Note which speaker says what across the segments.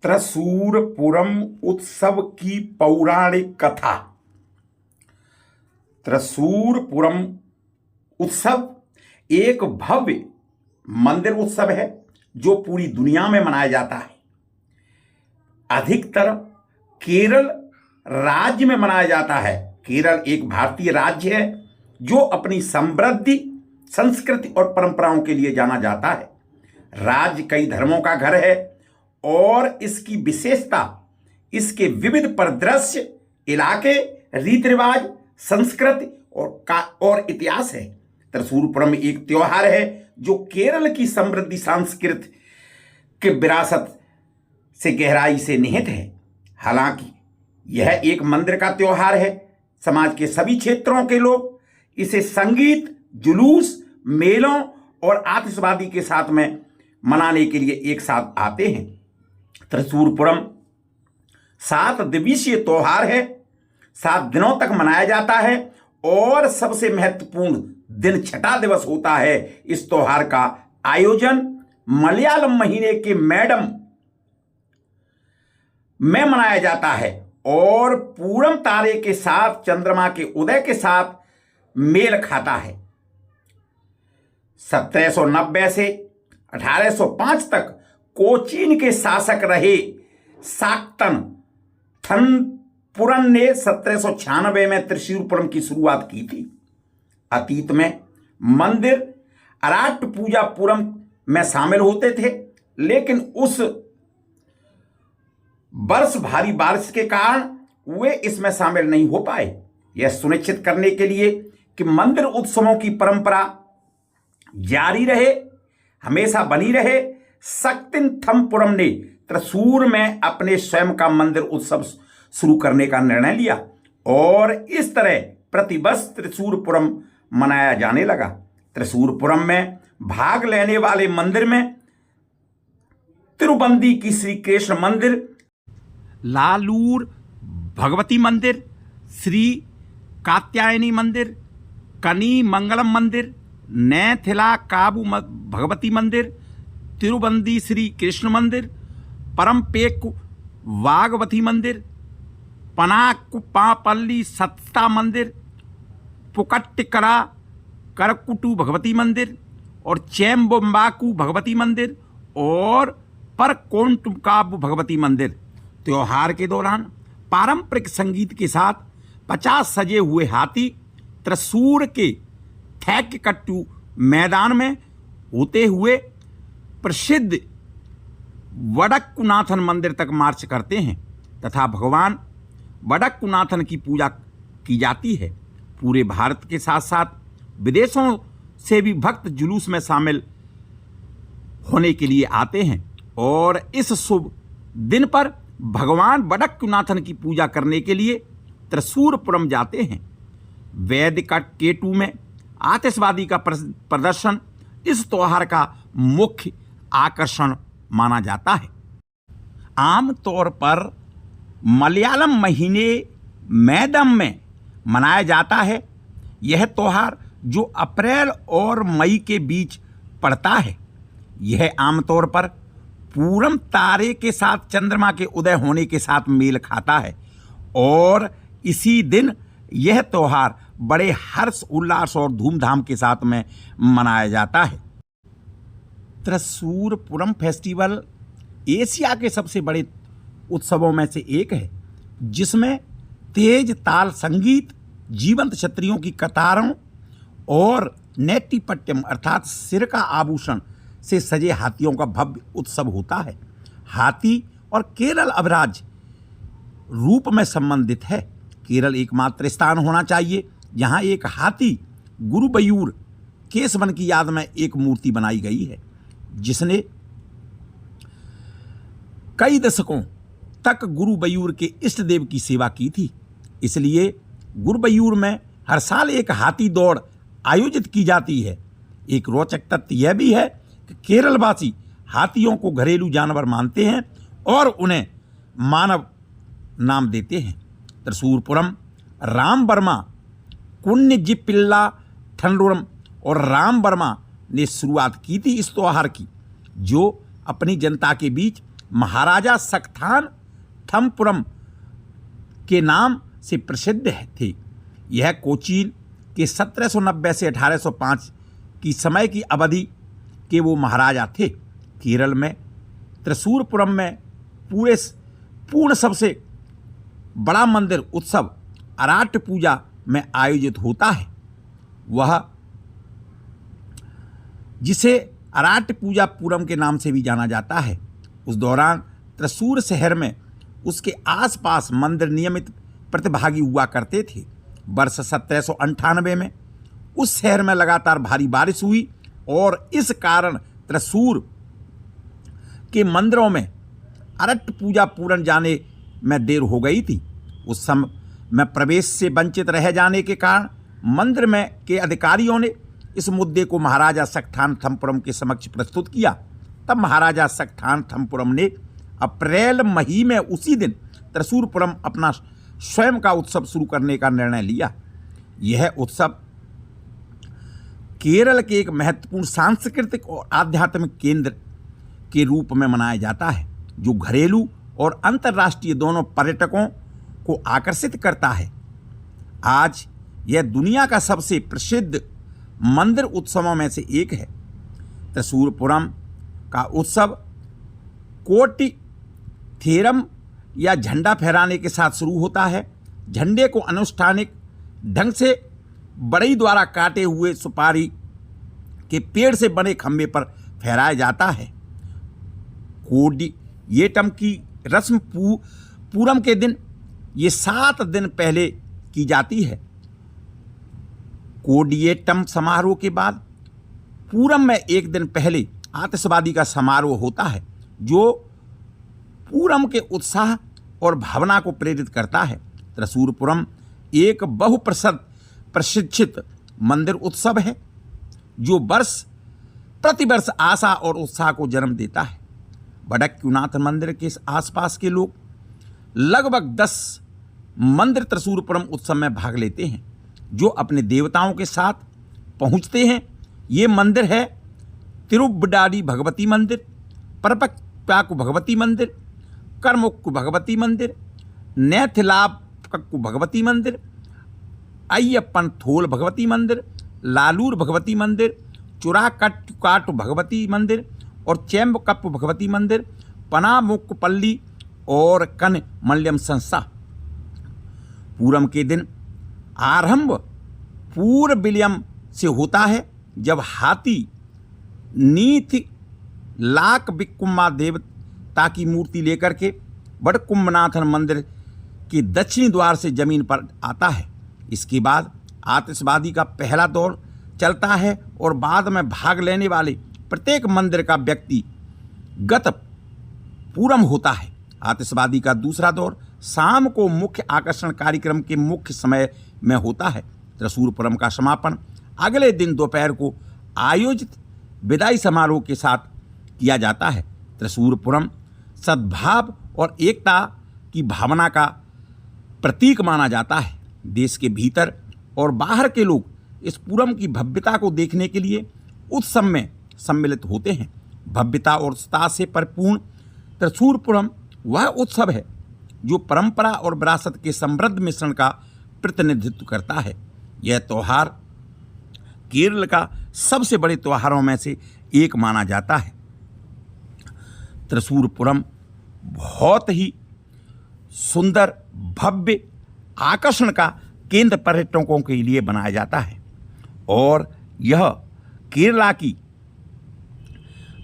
Speaker 1: त्रिशूरपुरम उत्सव की पौराणिक कथा। त्रिशूरपुरम उत्सव एक भव्य मंदिर उत्सव है जो पूरी दुनिया में मनाया जाता है। अधिकतर केरल राज्य में मनाया जाता है। केरल एक भारतीय राज्य है जो अपनी समृद्धि, संस्कृति और परंपराओं के लिए जाना जाता है। राज्य कई धर्मों का घर है और इसकी विशेषता इसके विविध परिदृश्य, इलाके, रीति रिवाज, संस्कृति और इतिहास है। त्रिशूरपुरम एक त्योहार है जो केरल की समृद्धि सांस्कृतिक के विरासत से गहराई से निहित है। हालांकि यह एक मंदिर का त्योहार है, समाज के सभी क्षेत्रों के लोग इसे संगीत, जुलूस, मेलों और आतिशबाजी के साथ में मनाने के लिए एक साथ आते हैं। त्रिशूरपुरम 7 दिवसीय त्योहार है, 7 दिनों तक मनाया जाता है और सबसे महत्वपूर्ण दिन छठा दिवस होता है। इस त्योहार का आयोजन मलयालम महीने के मैडम में मनाया जाता है और पूरम तारे के साथ चंद्रमा के उदय के साथ मेल खाता है। 1790 से 1805 तक कोचीन के शासक रहे शाक्तन थनपुरन ने 1796 में त्रिशूरपुरम की शुरुआत की थी। अतीत में मंदिर अराट्टपूजापुरम में शामिल होते थे, लेकिन उस वर्ष भारी बारिश के कारण वे इसमें शामिल नहीं हो पाए। यह सुनिश्चित करने के लिए कि मंदिर उत्सवों की परंपरा जारी रहे, हमेशा बनी रहे, शक्तिन थम्पुरम ने त्रिशूर में अपने स्वयं का मंदिर उत्सव शुरू करने का निर्णय लिया और इस तरह प्रतिवर्ष त्रिशूरपुरम मनाया जाने लगा। त्रिशूरपुरम में भाग लेने वाले मंदिर में तिरुबंदी की श्री कृष्ण मंदिर, लालूर भगवती मंदिर, श्री कात्यायनी मंदिर, कनी मंगलम मंदिर, नैथिला काबू भगवती मंदिर, तिरुबंदी श्री कृष्ण मंदिर, परमपेक वागवती मंदिर, पनाकुप्पापल्ली सत्ता मंदिर, पुकट्टिकरा करकुटू भगवती मंदिर और चेम्बोम्बाकू भगवती मंदिर और परकोंटुकाबू भगवती मंदिर। त्योहार के दौरान पारंपरिक संगीत के साथ 50 सजे हुए हाथी त्रिशूर के थैक्कट्टू मैदान में होते हुए प्रसिद्ध वडक्कुनाथन मंदिर तक मार्च करते हैं तथा भगवान वडक्कुनाथन की पूजा की जाती है। पूरे भारत के साथ साथ विदेशों से भी भक्त जुलूस में शामिल होने के लिए आते हैं और इस शुभ दिन पर भगवान वडक्कुनाथन की पूजा करने के लिए त्रिशूरपुरम जाते हैं। वैदिक केटू में आतिशबाजी का प्रदर्शन इस त्योहार का मुख्य आकर्षण माना जाता है। आमतौर पर मलयालम महीने मैडम में मनाया जाता है। यह त्योहार जो अप्रैल और मई के बीच पड़ता है, यह आमतौर पर पूरम तारे के साथ चंद्रमा के उदय होने के साथ मेल खाता है और इसी दिन यह त्योहार बड़े हर्ष उल्लास और धूमधाम के साथ में मनाया जाता है। त्रिशूरपुरम फेस्टिवल एशिया के सबसे बड़े उत्सवों में से एक है, जिसमें तेज ताल संगीत, जीवंत क्षत्रियों की कतारों और नेट्टिपट्टम अर्थात सिर का आभूषण से सजे हाथियों का भव्य उत्सव होता है। हाथी और केरल अभिराज रूप में संबंधित है। केरल एकमात्र स्थान होना चाहिए जहां एक हाथी गुरुबयूर केशवन की याद में एक मूर्ति बनाई गई है, जिसने कई दशकों तक गुरुबयूर के इष्ट देव की सेवा की थी। इसलिए गुरुबयूर में हर साल एक हाथी दौड़ आयोजित की जाती है। एक रोचक तथ्य यह भी है कि केरलवासी हाथियों को घरेलू जानवर मानते हैं और उन्हें मानव नाम देते हैं। त्रिशूरपुरम राम वर्मा, कुन्नजिपिल्ला थंडुरम और राम वर्मा ने शुरुआत की थी इस त्योहार की, जो अपनी जनता के बीच महाराजा सक्थान थम्पुरम के नाम से प्रसिद्ध थे। यह कोचीन के 1790 से 1805 की समय की अवधि के वो महाराजा थे। केरल में त्रिशूरपुरम में पूर्ण सबसे बड़ा मंदिर उत्सव अराट पूजा में आयोजित होता है। वह जिसे अराट पूजा पूरम के नाम से भी जाना जाता है। उस दौरान त्रिशूर शहर में उसके आसपास मंदिर नियमित प्रतिभागी हुआ करते थे। वर्ष 1798 में उस शहर में लगातार भारी बारिश हुई और इस कारण त्रिशूर के मंदिरों में अरट पूजा पूरन जाने में देर हो गई थी। उस समय में प्रवेश से वंचित रह जाने के कारण मंदिर में के अधिकारियों ने इस मुद्दे को महाराजा सक्थान थम्पुरम के समक्ष प्रस्तुत किया। तब महाराजा सक्थान थम्पुरम ने अप्रैल महीने में उसी दिन त्रिशूरपुरम अपना स्वयं का उत्सव शुरू करने का निर्णय लिया। यह उत्सव केरल के एक महत्वपूर्ण सांस्कृतिक और आध्यात्मिक केंद्र के रूप में मनाया जाता है, जो घरेलू और अंतर्राष्ट्रीय दोनों पर्यटकों को आकर्षित करता है। आज यह दुनिया का सबसे प्रसिद्ध मंदिर उत्सवों में से एक है। त्रिशूरपुरम का उत्सव कोटि थेरम या झंडा फहराने के साथ शुरू होता है। झंडे को अनुष्ठानिक ढंग से बढ़ई द्वारा काटे हुए सुपारी के पेड़ से बने खंभे पर फहराया जाता है। कोडियेटम की रस्म पूरम के दिन ये 7 दिन पहले की जाती है। कोडियेटम समारोह के बाद पूरम में 1 दिन पहले आतिशबाजी का समारोह होता है, जो पूरम के उत्साह और भावना को प्रेरित करता है। त्रिशूरपुरम एक प्रशिक्षित मंदिर उत्सव है, जो प्रतिवर्ष आशा और उत्साह को जन्म देता है। वडक्कुनाथ मंदिर के आसपास के लोग लगभग 10 मंदिर त्रिशूरपुरम उत्सव में भाग लेते हैं, जो अपने देवताओं के साथ पहुंचते हैं। ये मंदिर है तिरुवडाडी भगवती मंदिर, परपक्कु भगवती मंदिर, करमुक्कु भगवती मंदिर, नैथिलापक्कु भगवती मंदिर, अय्यप्पन थोल भगवती मंदिर, लालूर भगवती मंदिर, चुराकट्टुकाटु भगवती मंदिर और चेम्बकप्पु भगवती मंदिर, पनामुक्कपल्ली और कनमल्यम संस्था। पूरम के दिन आरंभ पूर्व विलियम से होता है, जब हाथी नीति लाक बिक्कुम्मा देवता की मूर्ति लेकर के वडकुम्भनाथन मंदिर के दक्षिणी द्वार से जमीन पर आता है। इसके बाद आतिशबाजी का पहला दौर चलता है और बाद में भाग लेने वाले प्रत्येक मंदिर का व्यक्तिगत पूरम होता है। आतिशबाजी का दूसरा दौर शाम को मुख्य आकर्षण कार्यक्रम के मुख्य समय में होता है। त्रिशूरपुरम का समापन अगले दिन दोपहर को आयोजित विदाई समारोह के साथ किया जाता है। त्रिशूरपुरम सद्भाव और एकता की भावना का प्रतीक माना जाता है। देश के भीतर और बाहर के लोग इस पूरम की भव्यता को देखने के लिए उत्सव में सम्मिलित होते हैं। भव्यता और उत्साह से परिपूर्ण त्रिशूरपुरम वह उत्सव है जो परंपरा और विरासत के समृद्ध मिश्रण का प्रतिनिधित्व करता है। यह त्यौहार केरल का सबसे बड़े त्योहारों में से एक माना जाता है। त्रिशूरपुरम बहुत ही सुंदर, भव्य आकर्षण का केंद्र पर्यटकों के लिए बनाया जाता है और यह केरला की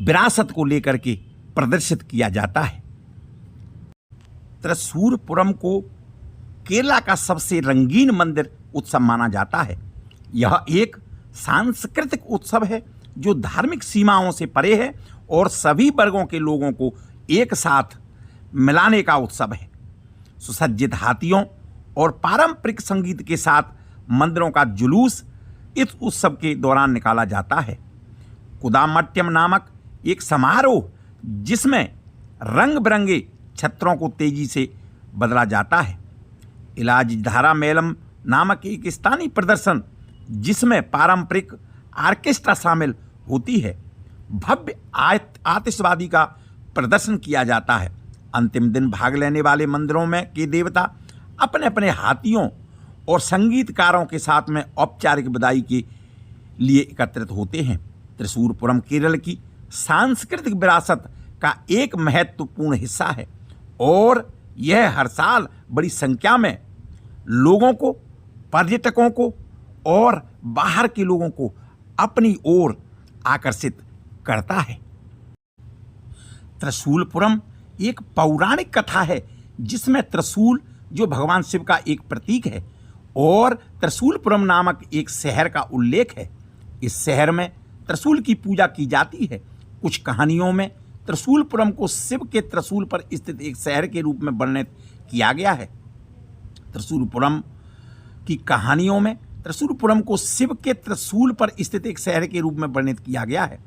Speaker 1: विरासत को लेकर के प्रदर्शित किया जाता है। त्रिशूरपुरम को केरला का सबसे रंगीन मंदिर उत्सव माना जाता है। यह एक सांस्कृतिक उत्सव है जो धार्मिक सीमाओं से परे है और सभी वर्गों के लोगों को एक साथ मिलाने का उत्सव है। सुसज्जित हाथियों और पारंपरिक संगीत के साथ मंदिरों का जुलूस इस उत्सव के दौरान निकाला जाता है। कुदामट्यम नामक एक समारोह जिसमें रंग बिरंगे छत्रों को तेजी से बदला जाता है। इलाजधारा मेलम नामक एक स्थानीय प्रदर्शन जिसमें पारंपरिक ऑर्केस्ट्रा शामिल होती है। भव्य आतिशबाजी का प्रदर्शन किया जाता है। अंतिम दिन भाग लेने वाले मंदिरों में के देवता अपने अपने हाथियों और संगीतकारों के साथ में औपचारिक विदाई के लिए एकत्रित होते हैं। त्रिशूरपुरम केरल की सांस्कृतिक विरासत का एक महत्वपूर्ण हिस्सा है और यह हर साल बड़ी संख्या में लोगों को, पर्यटकों को और बाहर के लोगों को अपनी ओर आकर्षित करता है। त्रिशूलपुरम एक पौराणिक कथा है जिसमें त्रिशूल जो भगवान शिव का एक प्रतीक है और त्रिशूलपुरम नामक एक शहर का उल्लेख है। इस शहर में त्रिशूल की पूजा की जाती है। कुछ कहानियों में त्रिशूलपुरम को शिव के त्रिशूल पर स्थित एक शहर के रूप में वर्णित किया गया है। त्रिशूलपुरम की कहानियों में त्रिशूलपुरम को शिव के त्रिशूल पर स्थित एक शहर के रूप में वर्णित किया गया है।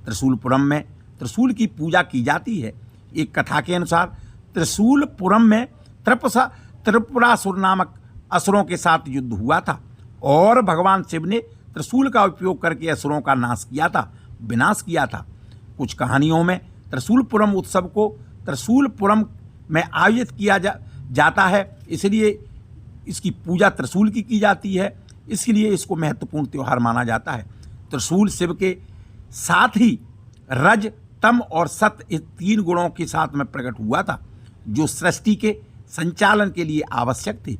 Speaker 1: त्रिशूलपुरम में त्रिशूल की पूजा की जाती है। एक कथा के अनुसार त्रिशूलपुरम में त्रिपुरासुर नामक असुरों के साथ युद्ध हुआ था और भगवान शिव ने त्रिशूल का उपयोग करके असुरों का विनाश किया था। कुछ कहानियों में त्रिशूलपुरम उत्सव को त्रिशूलपुरम में आयोजित किया जाता है, इसलिए इसकी पूजा त्रिशूल की जाती है, इसलिए इसको महत्वपूर्ण त्यौहार माना जाता है। त्रिशूल शिव के साथ ही रज, तम और सत इस 3 गुणों के साथ में प्रकट हुआ था जो सृष्टि के संचालन के लिए आवश्यक थे।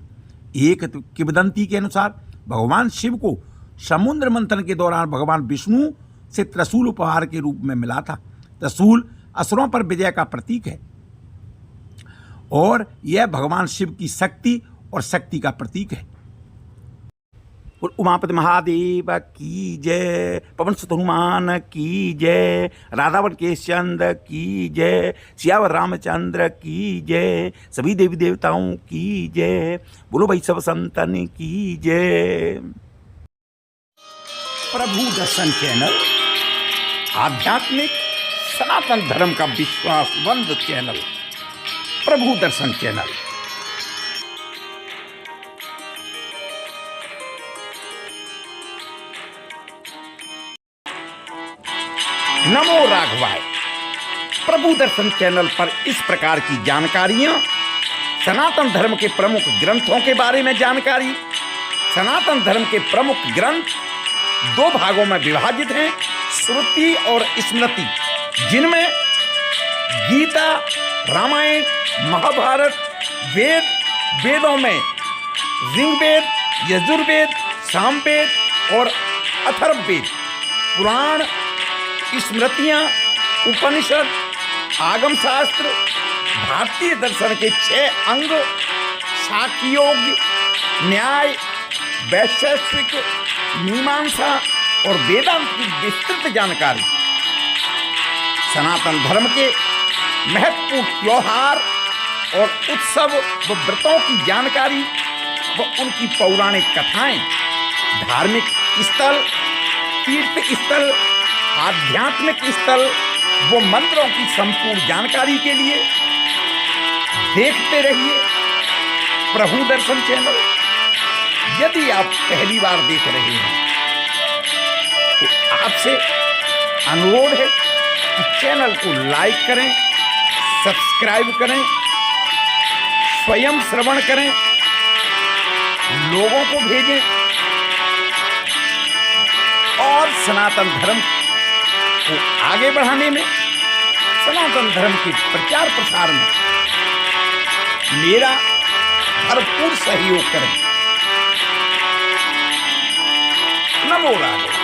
Speaker 1: एक किंवदंती के अनुसार भगवान शिव को समुद्र मंथन के दौरान भगवान विष्णु से त्रिशूल उपहार के रूप में मिला था। त्रिशूल असुरों पर विजय का प्रतीक है और यह भगवान शिव की शक्ति और शक्ति का प्रतीक है। और उमापति महादेव की जय, पवन सुत हनुमान की जय, राधावन केश चंद्र की जय, सियावर रामचंद्र की जय, सभी देवी देवताओं की जय, बोलो भाई सब संतन की जय। प्रभु दर्शन चैनल आध्यात्मिक सनातन धर्म का विश्वासवंत चैनल प्रभु दर्शन चैनल। नमो राघवाय। प्रभु दर्शन चैनल पर इस प्रकार की जानकारियां, सनातन धर्म के प्रमुख ग्रंथों के बारे में जानकारी। सनातन धर्म के प्रमुख ग्रंथ 2 भागों में विभाजित हैं, श्रुति और स्मृति, जिनमें गीता, रामायण, महाभारत, वेदों में ऋग्वेद, यजुर्वेद, सामवेद और अथर्ववेद, पुराण, स्मृतियाँ, उपनिषद, आगम शास्त्र, भारतीय दर्शन के 6 अंग, साक्ष्य योग, न्याय, वैशेषिक, मीमांसा और वेदांत की विस्तृत जानकारी। सनातन धर्म के महत्वपूर्ण त्योहार और उत्सव व व्रतों की जानकारी व उनकी पौराणिक कथाएं, धार्मिक स्थल, तीर्थ स्थल, आध्यात्मिक स्थल व मंदिरों की संपूर्ण जानकारी के लिए देखते रहिए प्रभु दर्शन चैनल। यदि आप पहली बार देख रहे हैं तो आपसे अनुरोध है कि चैनल को लाइक करें, सब्सक्राइब करें, स्वयं श्रवण करें, लोगों को भेजें और सनातन धर्म को आगे बढ़ाने में, सनातन धर्म के प्रचार प्रसार में मेरा भरपूर सहयोग करें। नमो राधे।